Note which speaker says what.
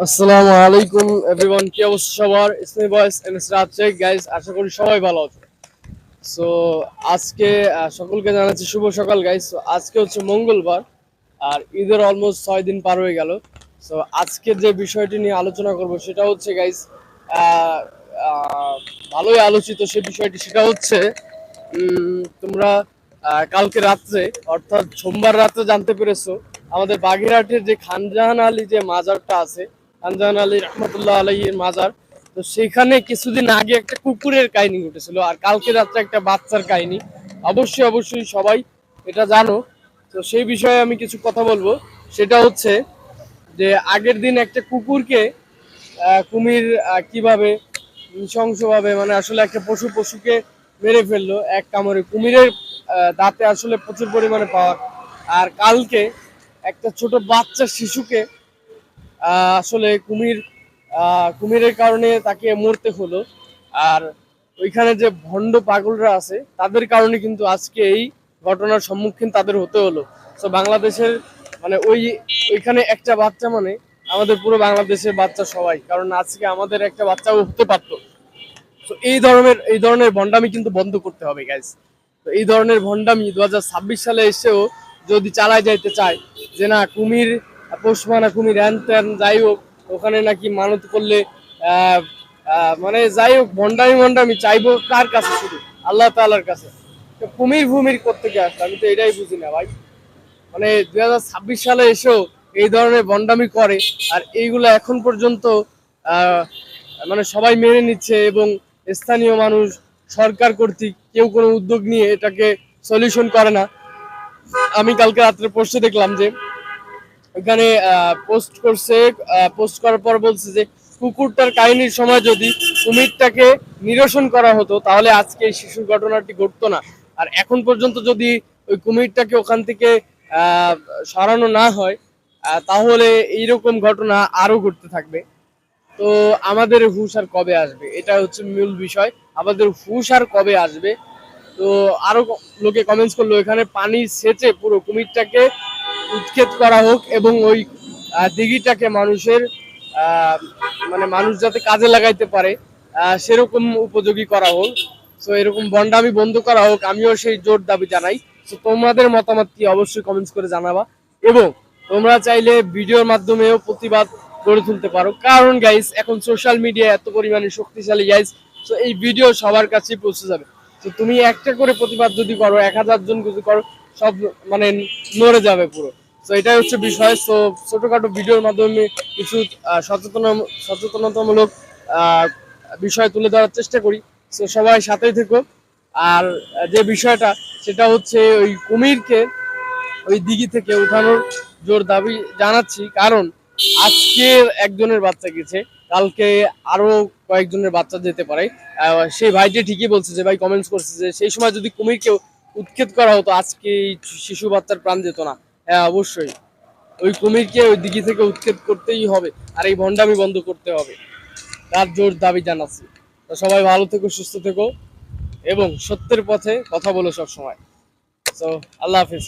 Speaker 1: আসসালামু আলাইকুম এভরিওয়ান, কি অবস্থা সবার? ইসমি বয়েস এমএস রাজশেখ গাইস, আশা করি সবাই ভালো আছে। সো আজকে সকলকে জানাচ্ছি শুভ সকাল গাইস। আজকে হচ্ছে মঙ্গলবার আর ঈদের অলমোস্ট 6 দিন পার হয়ে গেল। সো আজকে যে বিষয়টি নিয়ে আলোচনা করব সেটা হচ্ছে গাইস, ভালোই আলোচিত সে বিষয়টি, সেটা হচ্ছে তোমরা কালকে রাত্রে অর্থাৎ সোমবার রাত্রে জানতে পেরেছো আমাদের বাগেরহাটের যে খানজাহান আলী যে মাজারটা আছে, খানজাহান আলী রহমতুল্লাহ আলাইহির মাজার। তো সেখানে কিছুদিন আগে একটা কুকুরের কাহিনী ঘটেছিল, আর কালকে রাত্রে একটা বাচ্চার কাহিনী। অবশ্যই অবশ্যই সবাই এটা জানো। তো সেই বিষয়ে আমি কিছু কথা বলবো। সেটা হচ্ছে যে আগের দিন একটা কুকুরকে কুমির কিভাবে নৃশংসভাবে, মানে আসলে একটা পশুকে মেরে ফেললো এক কামড়ে। কুমিরের দাঁতে আসলে প্রচুর পরিমাণে পাওয়ার। আর কালকে একটা ছোট বাচ্চা শিশুকে আসলে কুমিরের কারণে তাকে মরতে হলো। আর ওইখানে যে ভণ্ড পাগলরা আছে তাদের কারণে কিন্তু আজকে এই ঘটনার সম্মুখীন তাদের হতে হলো। তো বাংলাদেশের মানে ওইখানে একটা বাচ্চা মানে আমাদের পুরো বাংলাদেশের বাচ্চা সবাই, কারণ আজকে আমাদের একটা বাচ্চাও হতে পারতো। তো এই ধরনের ভণ্ডামি কিন্তু বন্ধ করতে হবে গাইস। তো এই ধরনের ভণ্ডামি 2026 সালে এসেও যদি চালায় যাইতে চায় যে না কুমির পোষ মানা কুমির হ্যান ত্যান যাই হোক, ওখানে নাকি মানত করলে মানে যাই হোক, ভণ্ডামি চাইবো কার কাছে? শুধু আল্লাহ তাআলার কাছে। তো কুমির ভূমির করতে গিয়ে আসলে আমি তো এটাই বুঝি না ভাই। মানে 2026 সালে এসেও এই ধরনের ভণ্ডামি করে, আর এইগুলো এখন পর্যন্ত আহ মানে সবাই মেনে নিচ্ছে, এবং স্থানীয় মানুষ, সরকার কর্তৃক কেউ কোনো উদ্যোগ নিয়ে এটাকে সলিউশন করে না। আমি কালকে রাত্রে পোস্টে দেখলাম যে ওখানে পোস্ট করার পর বলছে যে কুকুরটার কাহিনীর সময় যদি কুমিরটাকে নিরসন করা হতো তাহলে আজকে এই শিশুর ঘটনাটি ঘটতো না। আর এখন পর্যন্ত যদি ওই কুমিরটাকে ওখান থেকে আহ সরানো না হয়, তাহলে এইরকম ঘটনা আরো ঘটতে থাকবে। তো আমাদের হুঁশ আর কবে আসবে, এটা হচ্ছে মূল বিষয়। আমাদের হুঁশ আর কবে আসবে? তো আরো লোকে কমেন্টস করলো এখানে পানি সেচে পুরো কুমিরটাকে উৎক্ষেপ করা হোক, এবং ওই দিঘিটাকে মানুষের আহ, মানে মানুষ যাতে কাজে লাগাইতে পারে সেরকম উপযোগী করা হোক। তো এরকম বন্ডামি বন্ধ করা হোক, আমিও সেই জোর দাবি জানাই। তো তোমাদের মতামত কি অবশ্যই কমেন্টস করে জানাবা, এবং তোমরা চাইলে ভিডিওর মাধ্যমেও প্রতিবাদ গড়ে তুলতে পারো, কারণ গাইস এখন সোশ্যাল মিডিয়া এত পরিমাণে শক্তিশালী গাইস। তো এই ভিডিও সবার কাছেই পৌঁছে যাবে। তো তুমি একটা করে প্রতিবাদ যদি করো, 1000 জন যদি করো, সব মানে নড়ে যাবে পুরো। তো এটাই হচ্ছে বিষয়। তো ছোটখাটো ভিডিওর মাধ্যমে কিছু সচেতনতামূলক আহ, বিষয় তুলে ধরার চেষ্টা করি। তো সবাই সাথেই থেকো। আর যে বিষয়টা সেটা হচ্ছে ওই কুমিরকে ওই দিঘি থেকে উঠানোর জোর দাবি জানাচ্ছি, কারণ আজকে একজনের বাচ্চা গেছে, কালকে আরো কয়েকজনের বাচ্চা যেতে পারে। সেই ভাইটি ঠিকই বলছে, যে ভাই কমেন্টস করছে যে সেই সময় যদি কুমিরকে উৎক্ষেপ করা হতো আজকে এই শিশু বাচ্চার প্রাণ যেত না। হ্যাঁ অবশ্যই, ওই কুমিরকে ওই দিঘি থেকে উৎক্ষেপ করতেই হবে, আর এই ভণ্ডামি বন্ধ করতে হবে, তার জোর দাবি জানাচ্ছি। তো সবাই ভালো থেকো, সুস্থ থেকো, এবং সত্যের পথে কথা বলো সব সময়। তো আল্লাহ হাফিজ।